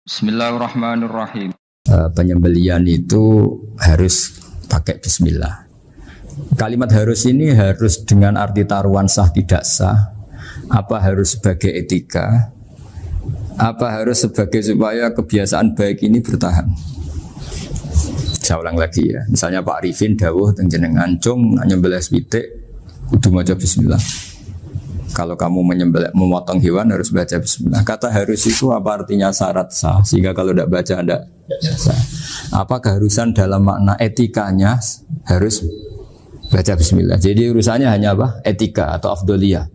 Bismillahirrahmanirrahim. Penyembelian itu harus pakai bismillah. Kalimat harus ini harus dengan arti taruhan sah tidak sah. Apa harus sebagai etika? Apa harus sebagai supaya kebiasaan baik ini bertahan? Saya ulang lagi ya. Misalnya Pak Arifin dawuh teng jenengan cung nyembelih pitik kudu maca bismillah. Kalau kamu memotong hewan harus baca bismillah. Kata harus itu apa artinya syarat sah? Sehingga kalau tidak baca tidak sah. Apa keharusan dalam makna etikanya harus baca bismillah. Jadi urusannya hanya apa? Etika atau afdoliyah.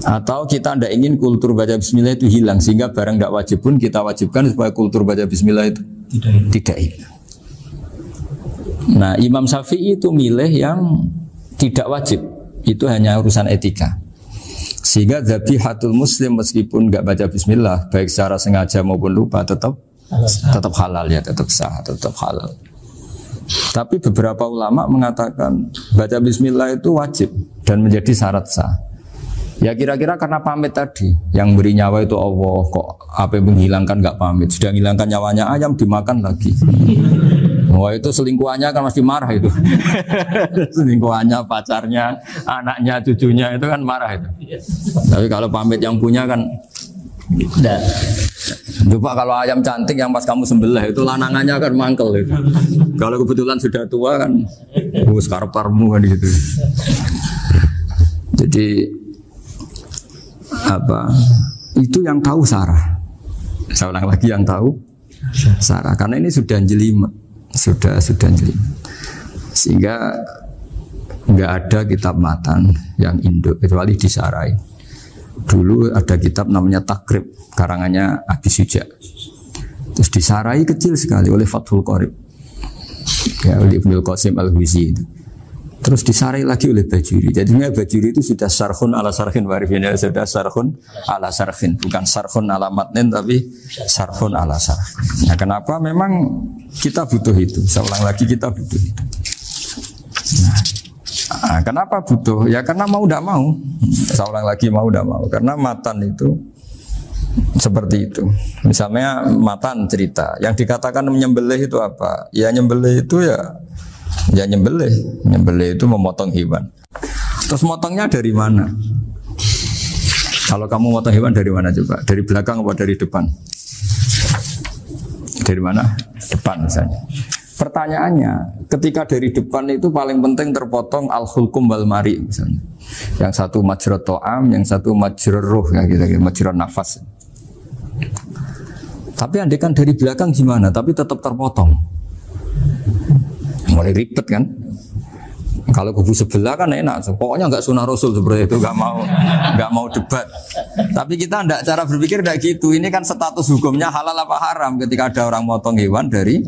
Atau kita tidak ingin kultur baca bismillah itu hilang. Sehingga barang tidak wajib pun kita wajibkan supaya kultur baca bismillah itu tidak hilang. Nah Imam Syafi'i itu milih yang tidak wajib. Itu hanya urusan etika. Sehingga dhabihatul muslim meskipun enggak baca bismillah baik secara sengaja maupun lupa tetap halal ya, tetap sah, tetap halal. Tapi beberapa ulama mengatakan baca bismillah itu wajib dan menjadi syarat sah. Ya kira-kira karena pamit tadi, yang beri nyawa itu Allah, kok apa yang menghilangkan enggak pamit, sudah menghilangkan nyawanya ayam dimakan lagi. Wah itu selingkuhannya kan masih marah itu. Selingkuhannya, pacarnya, anaknya, cucunya itu kan marah itu. Tapi kalau pamit yang punya kan tidak. Coba kalau ayam cantik yang pas kamu sembelih itu lanangannya kan mangkel itu. Kalau kebetulan sudah tua kan sekarparmu kan gitu. Jadi apa? Itu yang tahu Sarah. Saya ulang lagi yang tahu Sarah karena ini sudah jelimet. Sudah jeli. Sehingga nggak ada kitab matan yang induk kecuali disarai. Dulu ada kitab namanya Takrib karangannya Abi Suja. Terus disarai kecil sekali oleh Fathul Qorib ya, oleh Ibnul Qasim Al-Huzi itu. Terus disarai lagi oleh Bajuri. Jadinya Bajuri itu sudah sarhun ala sarhin warifin, sudah sarhun ala sarhin, bukan sarhun ala matnin tapi sarhun ala sarhin. Nah, kenapa memang kita butuh itu? Saya ulang lagi kita butuh itu. Nah, kenapa butuh? Ya karena mau tidak mau. Saya ulang lagi mau tidak mau. Karena matan itu seperti itu. Misalnya matan cerita yang dikatakan menyembelih itu apa? Ya nyembelih itu ya nyembelih itu memotong hewan. Terus motongnya dari mana? Kalau kamu motong hewan dari mana coba? Dari belakang atau dari depan? Dari mana? Depan misalnya. Pertanyaannya, ketika dari depan itu paling penting terpotong al-hulkum wal mari misalnya. Yang satu majrur to'am, yang satu majrur ruh ya gitu, majrur nafas. Tapi andekan dari belakang gimana? Tapi tetap terpotong. Mulai ribet kan? Kalau kubu sebelah kan enak, pokoknya nggak sunnah Rasul seperti itu, nggak mau debat. Tapi kita tidak, cara berpikir tidak gitu. Ini kan status hukumnya halal apa haram ketika ada orang motong hewan dari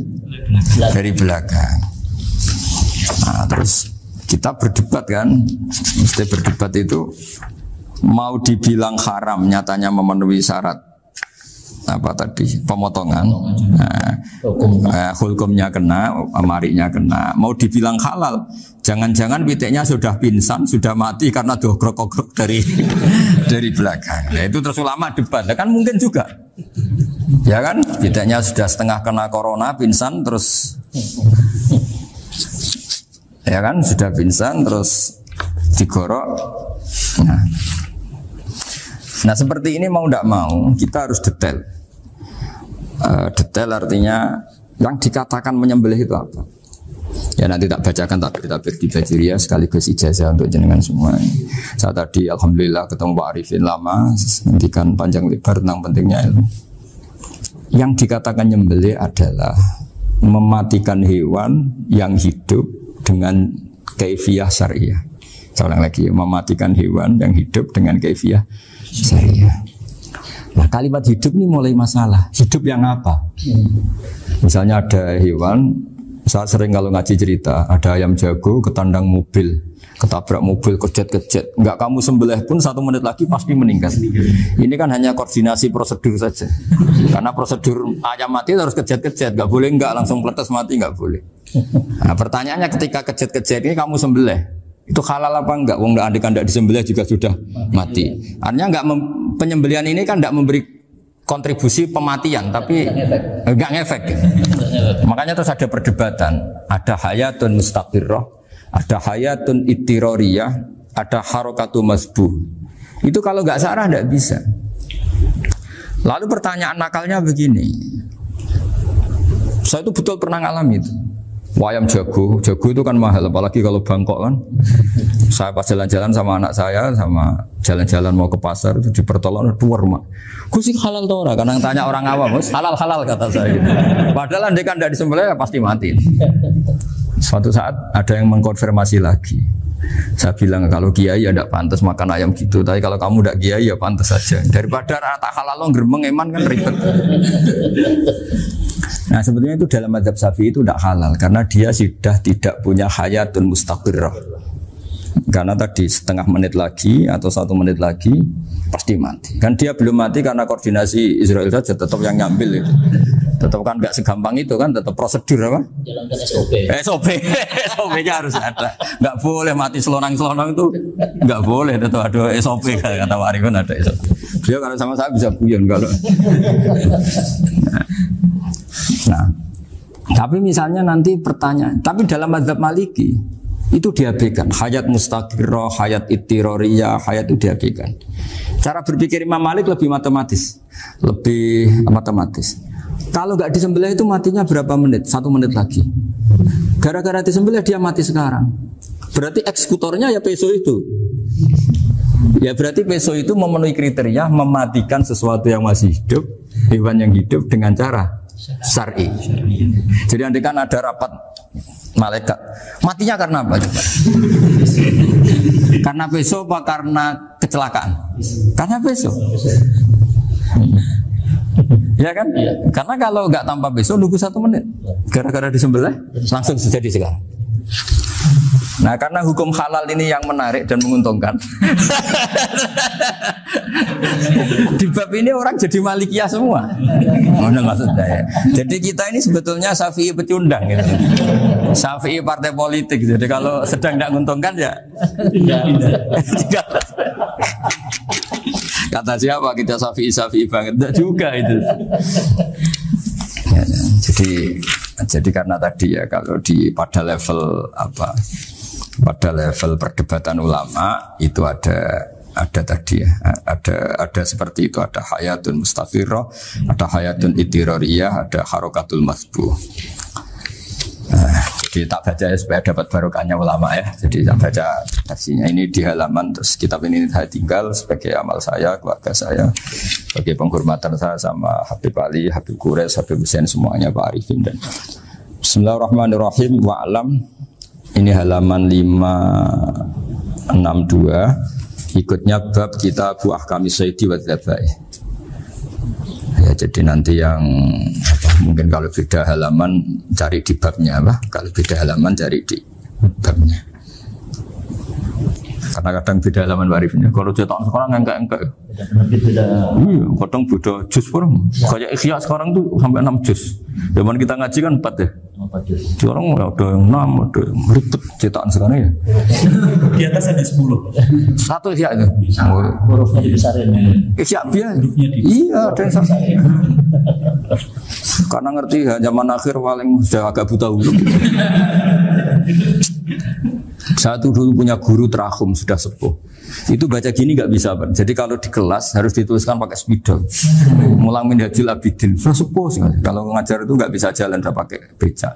belakang. Nah, terus kita berdebat kan, mesti berdebat itu mau dibilang haram, nyatanya memenuhi syarat apa tadi pemotongan, hukumnya kena, amarinya kena. Mau dibilang halal, jangan-jangan pitiknya sudah pingsan, sudah mati karena dogrok-dogrok dari belakang. Nah, itu terus ulama debat, kan mungkin juga, ya kan? Pitiknya sudah setengah kena corona, pingsan terus, ya kan? Sudah pingsan terus digorok. Nah seperti ini mau tidak mau kita harus detail. Detail artinya yang dikatakan menyembelih itu apa? Ya nanti tak bacakan tabir-tabir di Bajuriyah sekaligus ijazah untuk jenengan semua. Saya tadi alhamdulillah ketemu Pak Arifin lama, ngendikan panjang lebar tentang pentingnya ilmu. Yang dikatakan menyembelih adalah mematikan hewan yang hidup dengan kaifiyah syariah. Saya ulang lagi, mematikan hewan yang hidup dengan kaifiyah syariah. Nah kalimat hidup ini mulai masalah. Hidup yang apa? Misalnya ada hewan, saya sering kalau ngaji cerita, ada ayam jago ketandang mobil, ketabrak mobil, kejet-kejet. Enggak kamu sembelih pun 1 menit lagi pasti meninggal. Ini kan hanya koordinasi prosedur saja. Karena prosedur ayam mati harus kejet-kejet, enggak boleh enggak langsung peletes mati, enggak boleh. Nah pertanyaannya ketika kejet-kejet ini kamu sembelih, itu halal apa enggak? Wong enggak disembelih juga sudah mati. Artinya enggak penyembelihan ini kan enggak memberi kontribusi pematian tapi enggak ngefek. Makanya terus ada perdebatan, ada hayatun mustaqirrah, ada hayatun ittirariyah, ada harokatu masbuh. Itu kalau enggak sarah enggak bisa. Lalu pertanyaan nakalnya begini. Saya itu betul pernah ngalami itu. Wayam jago itu kan mahal, apalagi kalau Bangkok kan. Saya pas jalan-jalan sama anak saya, sama jalan-jalan mau ke pasar itu di pertolongan dua rumah. Gus halal toh ora? Karena tanya orang awam, halal kata saya. Gitu. Padahal andai kan tidak disembelih ya pasti mati. Suatu saat ada yang mengkonfirmasi lagi. Saya bilang kalau kiai ya tidak pantas makan ayam gitu, tapi kalau kamu tidak kiai ya pantas saja. Daripada rata halal lo geremeng eman kan ribet. Nah sebetulnya itu dalam mazhab Syafi'i itu tidak halal karena dia sudah tidak punya hayatun mustaqirrah. Karena tadi setengah menit lagi atau 1 menit lagi pasti mati. Kan dia belum mati karena koordinasi Israel saja, tetap yang ngambil itu. Tetap kan nggak segampang itu kan, tetap prosedur apa? Jalankan SOP. SOP-nya harus ada. Nggak boleh mati selonang-selonang itu, nggak boleh. Tetap ada SOP kata Pak Arifin ada SOP. Dia kalau sama saya bisa buyon kalau. Nah, tapi misalnya nanti pertanyaan, tapi dalam mazhab Maliki itu diabaikan, hayat mustaqirrah, hayat ittirariyah, hayat itu diabaikan. Cara berpikir Imam Malik lebih matematis. Kalau nggak disembelih itu matinya berapa menit? 1 menit lagi. Gara-gara disembelih dia mati sekarang. Berarti eksekutornya ya peso itu. Ya berarti peso itu memenuhi kriteria mematikan sesuatu yang masih hidup, hewan yang hidup dengan cara syar'i. Jadi andai kan ada rapat malaikat, matinya karena apa? Karena peso apa karena kecelakaan? Karena peso. Ya kan? Karena kalau nggak tanpa peso nunggu 1 menit, gara-gara disembelih langsung terjadi sekarang. Nah karena hukum halal ini yang menarik dan menguntungkan. Di bab ini orang jadi Malikiyah semua. Mana maksudnya ya? Jadi kita ini sebetulnya Syafi'i pecundang gitu. Syafi'i partai politik. Jadi kalau sedang tidak menguntungkan ya tidak. Kata siapa kita Syafi'i banget? Tidak juga itu. Ya, jadi karena tadi ya kalau pada level apa? Pada level perdebatan ulama itu ada tadi ya, ada seperti itu, ada hayatun mustaqirrah, ada hayatun ittirariyah, ada harokatul masbuh. Jadi tak baca ya supaya dapat barokahnya ulama ya. Jadi tak baca versinya ini di halaman, terus kitab ini saya tinggal sebagai amal saya, keluarga saya, sebagai penghormatan saya sama Habib Ali, Habib Qures, Habib Hussein semuanya, Pak Arifin dan Bismillahirrahmanirrahim. Wa'alam. Ini halaman 562. Ikutnya bab kita buah kami sayyidi wa dzabai. Ya, jadi nanti yang mungkin kalau beda halaman cari di babnya apa? Kalau beda halaman cari di babnya. Karena kadang beda halaman warifnya. Kalau cetak sekarang enggak. Iya, kadang beda juz sekarang. Kayak Ikhya sekarang tuh sampai 6 juz. Zaman kita ngaji kan 4 ya. 4 juz. Sekarang ada yang 6, ada yang ribet cetakan sekarang ya. Di atas ada 10. Satu Ikhya itu. Hurufnya dibesarin. Ikhya biasa. Iya, ada yang sama. Karena ngerti ya, zaman akhir paling sudah agak buta huruf. Saya tuh dulu punya guru terakhum sudah sepuh. Itu baca gini nggak bisa, Pak. Jadi kalau di kelas harus dituliskan pakai spidol. Mulang Minhajul Abidin. Sudah sepuh sekali. Kalau ngajar itu nggak bisa jalan, udah pakai beca.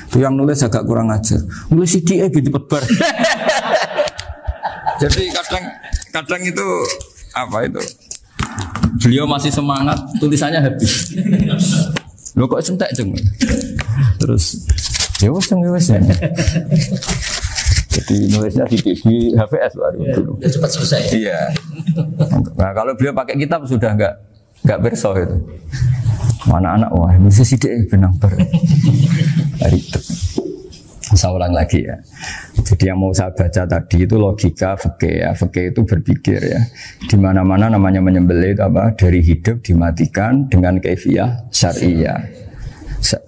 Itu yang nulis agak kurang ajar. Nulis CDE gitu bar. Jadi kadang itu apa itu? Beliau masih semangat, tulisannya habis. Lo kok sentek jeng? Terus ya wes ya. Jadi nulisnya di HVS baru dulu. Ya cepat selesai. Iya. Nah kalau beliau pakai kitab sudah enggak berso itu. Mana anak wah ini sidik benang ber. Hari itu. Saya ulang lagi ya. Jadi yang mau saya baca tadi itu logika fikih ya. Fikih itu berpikir ya. Di mana-mana namanya menyembelih itu apa? Dari hidup dimatikan dengan kaifiyah syariah.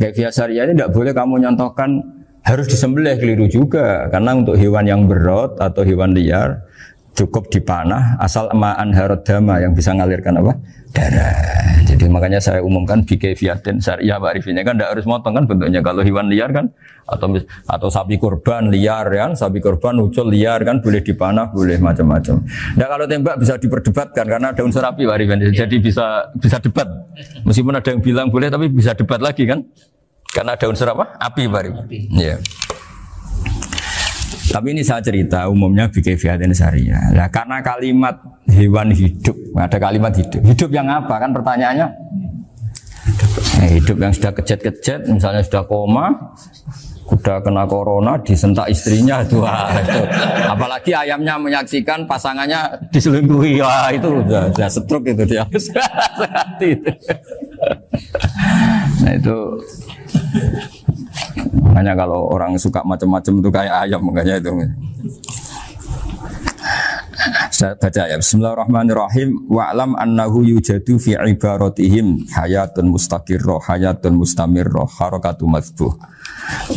Kaifiyah syariah ini tidak boleh kamu nyontohkan harus disembelih, keliru juga. Karena untuk hewan yang berat atau hewan liar cukup dipanah asal ma'an harodama yang bisa ngalirkan apa? Darah. Jadi makanya saya umumkan bikaifiatin syariah Pak Arifin kan tidak harus motong kan bentuknya. Kalau hewan liar kan atau sapi kurban liar kan, sapi kurban ucul liar kan boleh dipanah, boleh macam-macam. Nah kalau tembak bisa diperdebatkan karena ada unsur api Pak Arifin. Jadi bisa debat. Meskipun ada yang bilang boleh tapi bisa debat lagi kan? Karena ada unsur apa? Api Pak Arifin. Iya. Tapi ini saya cerita umumnya bikaifiatin syariah. Nah, karena kalimat hewan hidup, ada kalimat hidup. Hidup yang apa kan pertanyaannya? Hidup yang sudah kejet-kejet, misalnya sudah koma, sudah kena corona, disentak istrinya itu. Apalagi ayamnya menyaksikan pasangannya diselingkuhi, wah itu sudah stroke itu dia. Nah itu. Makanya kalau orang suka macam-macam itu kayak ayam makanya itu. Saya baca ya. Bismillahirrahmanirrahim. Wa'lam annahu yujadu fi ibaratihim hayatun mustaqirrah, hayatun mustamirrah, harakatu mazbuh.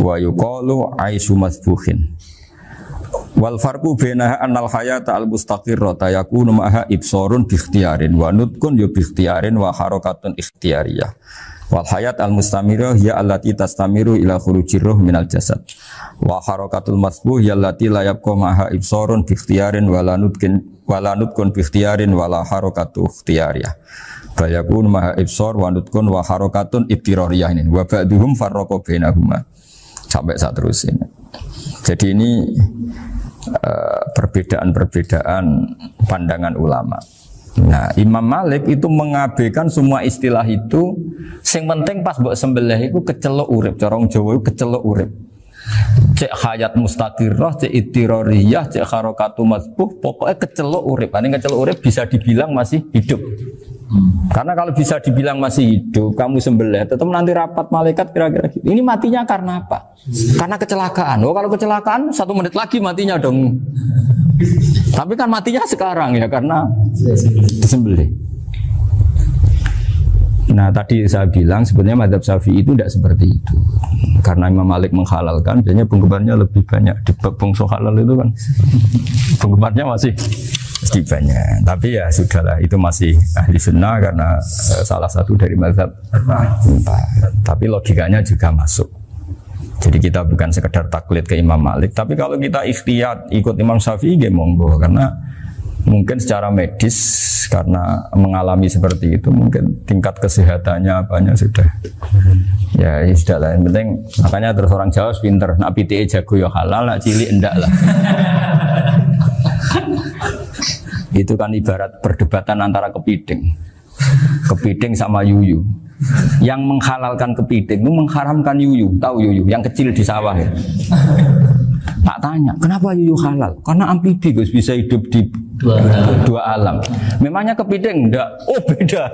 Wa yuqalu aisyu mazbuhin. Wal farqu bainaha annal hayata al mustaqirrah yakunu ma'aha ibsarun bi ikhtiyarin wa nutqun yu bi ikhtiyarin wa harakatun ikhtiyariyah. Wal hayat al mustamirah ya allati tastamiru ila khurujir ruh minal jasad. Wa harakatul masbuh ya allati la yabqa maha ibsarun bi ikhtiyarin wala nutqun bi ikhtiyarin wala harakatu ikhtiyariyah. Bal yakun maha ibsar wa nutqun wa harakatun ibtirariyah ini. Wa ba'duhum farraqa bainahuma. Sampai saat terus ini. Jadi ini perbedaan-perbedaan pandangan ulama. Nah, Imam Malik itu mengabaikan semua istilah itu. Sing penting pas mbok sembelih iku kecelok urip, cara wong Jawa iku kecelok urip. Cek hayat mustaqirrah, cek ittirariyah, cek harakatu mazbuh, pokoknya kecelok urip. Ini kecelok urip bisa dibilang masih hidup. Karena kalau bisa dibilang masih hidup, kamu sembelih, tetap nanti rapat malaikat kira-kira gitu. Ini matinya karena apa? Karena kecelakaan. Oh, kalau kecelakaan 1 menit lagi matinya dong. Tapi kan matinya sekarang ya karena disembelih. Nah tadi saya bilang sebenarnya mazhab Syafi'i itu tidak seperti itu. Karena Imam Malik menghalalkan, biasanya penggemarnya lebih banyak di bangsa halal itu kan. Penggemarnya masih banyak. Tapi ya sudahlah, itu masih ahli sunnah karena salah satu dari mazhab 4. Tapi logikanya juga masuk. Jadi kita bukan sekedar taklid ke Imam Malik, tapi kalau kita ikhtiyat ikut Imam Syafi'i ya monggo, karena mungkin secara medis karena mengalami seperti itu mungkin tingkat kesehatannya apanya sudah ya sudah lah. Yang penting makanya terus orang Jawa pinter, nak PTE jago ya halal, nak cilik enggak lah. Itu kan ibarat perdebatan antara kepiting sama yuyu. Yang menghalalkan kepiting itu mengharamkan yuyu. Tahu yuyu yang kecil di sawah ya? Tak tanya, kenapa yuyu halal? Karena amfibi Gus, bisa hidup di dua alam. Memangnya kepiting enggak? Oh beda.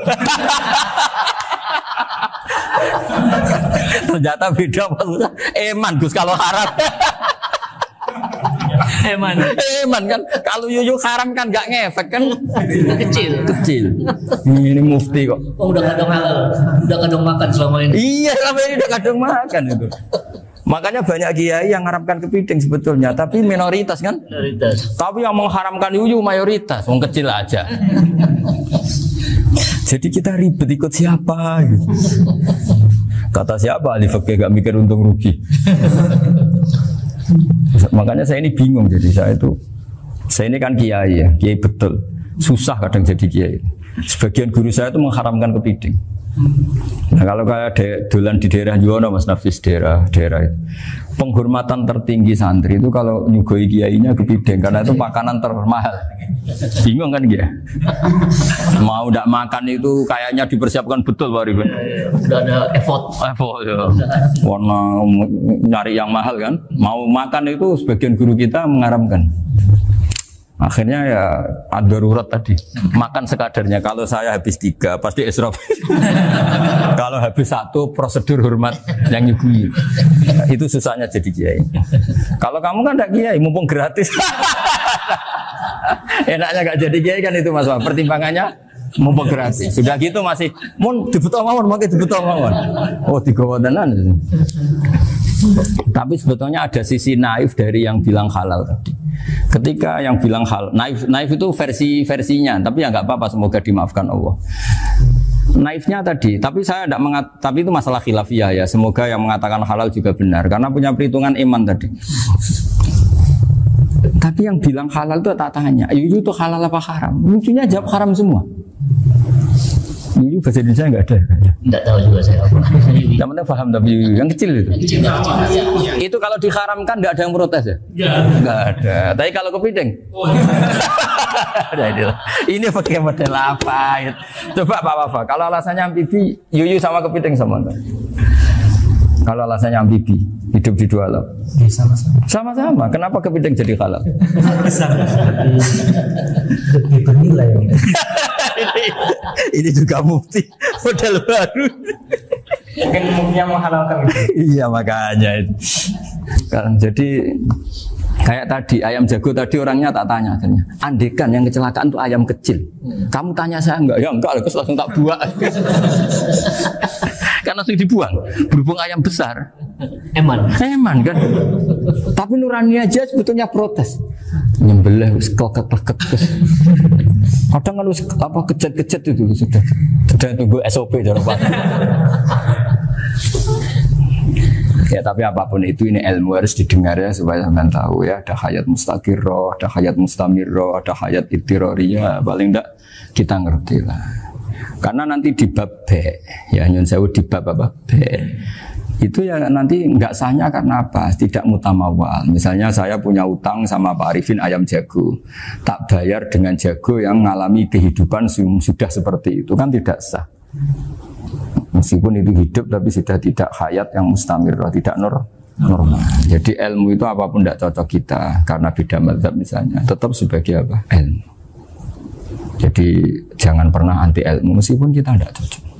Ternyata beda maksudnya. Eman Gus kalau haram. Eman kan kalau yuyu haram kan nggak ngefek kan kecil. Ini mufti kok. Oh udah kadang halal, udah kadang makan selama ini. Iya selama ini udah kadang makan itu. Makanya banyak kiai yang mengharamkan kepiting sebetulnya, tapi minoritas kan. Minoritas. Tapi yang mengharamkan yuyu mayoritas, wong kecil aja. Jadi kita ribet ikut siapa? Gitu. Kata siapa? Ahli fikih gak mikir untung rugi. Makanya saya ini bingung, jadi saya ini kan kiai ya, kiai betul, susah kadang jadi kiai. Sebagian guru saya itu mengharamkan kepiting. Nah kalau kayak dolan di daerah Juwono Mas Nafis daerah itu, penghormatan tertinggi santri itu kalau nyugoi kiainya kepiting karena itu makanan termahal. Bingung kan dia? Mau tidak makan itu kayaknya dipersiapkan betul Pak Ribet. Sudah ada effort ya. Warna nyari yang mahal kan. Mau makan itu sebagian guru kita mengharamkan. Akhirnya ya darurat tadi. Makan sekadarnya. Kalau saya habis 3 pasti israf. Kalau habis 1 prosedur hormat yang nyugui. Itu susahnya jadi kiai. Kalau kamu kan tidak kiai, mumpung gratis. Enaknya gak jadi kiai kan itu Mas. Pertimbangannya mumpung gratis. Sudah gitu masih mun dibutuh mawon, makai dibutuh mawon. Oh digawa tenan. Tapi sebetulnya ada sisi naif dari yang bilang halal tadi. Ketika yang bilang halal, naif itu versinya, tapi ya nggak apa-apa, semoga dimaafkan Allah. Naifnya tadi, tapi saya tidak tapi itu masalah khilafiyah ya. Semoga yang mengatakan halal juga benar, karena punya perhitungan iman tadi. Tapi yang bilang halal itu tak tanya, Yuyu itu halal apa haram? Lucunya jawab haram semua. Yuyu bahasa Indonesia nggak ada. Nggak tahu juga saya apa. Yang penting paham tapi Yuyu yang kecil itu. Kecil. Itu kalau diharamkan nggak ada yang protes ya? Nggak ada. Tapi kalau kepiting? Ini pakai model apa? Coba Pak Wafa, kalau alasannya amfibi, Yuyu sama kepiting sama enggak? Kalau alasannya amfibi, hidup di dua alam. Sama-sama. Sama-sama. Kenapa kepiting jadi halal? Lebih bernilai. Ini juga mufti model baru. Mungkin muftinya menghalalkan itu. Iya makanya itu. Sekarang jadi kayak tadi ayam jago tadi orangnya tak tanya akhirnya. Andekan yang kecelakaan itu ayam kecil. Kamu tanya saya enggak? Ya enggak, terus langsung tak buang. Kan langsung dibuang. Berhubung ayam besar. Eman kan. Tapi nurani aja sebetulnya protes. Nyembelih kleket-kleket. Kadang kan apa kejet-kejet itu sudah tunggu SOP jalan. Ya tapi apapun itu ini ilmu harus didengar ya supaya sampean tahu ya, ada hayat mustaqirroh, ada hayat mustamirroh, ada hayat ittiroriyah, paling enggak kita ngerti lah. Karena nanti di bab B, ya nyun sewu di bab apa B, itu ya nanti enggak sahnya karena apa? Tidak mutamawal. Misalnya saya punya utang sama Pak Arifin ayam jago, tak bayar dengan jago yang mengalami kehidupan sudah seperti itu, kan tidak sah. Meskipun itu hidup tapi sudah tidak hayat yang mustamirah, tidak normal. Jadi ilmu itu apapun tidak cocok kita karena beda mazhab misalnya, tetap sebagai apa? Ilmu. Jadi jangan pernah anti ilmu meskipun kita tidak cocok.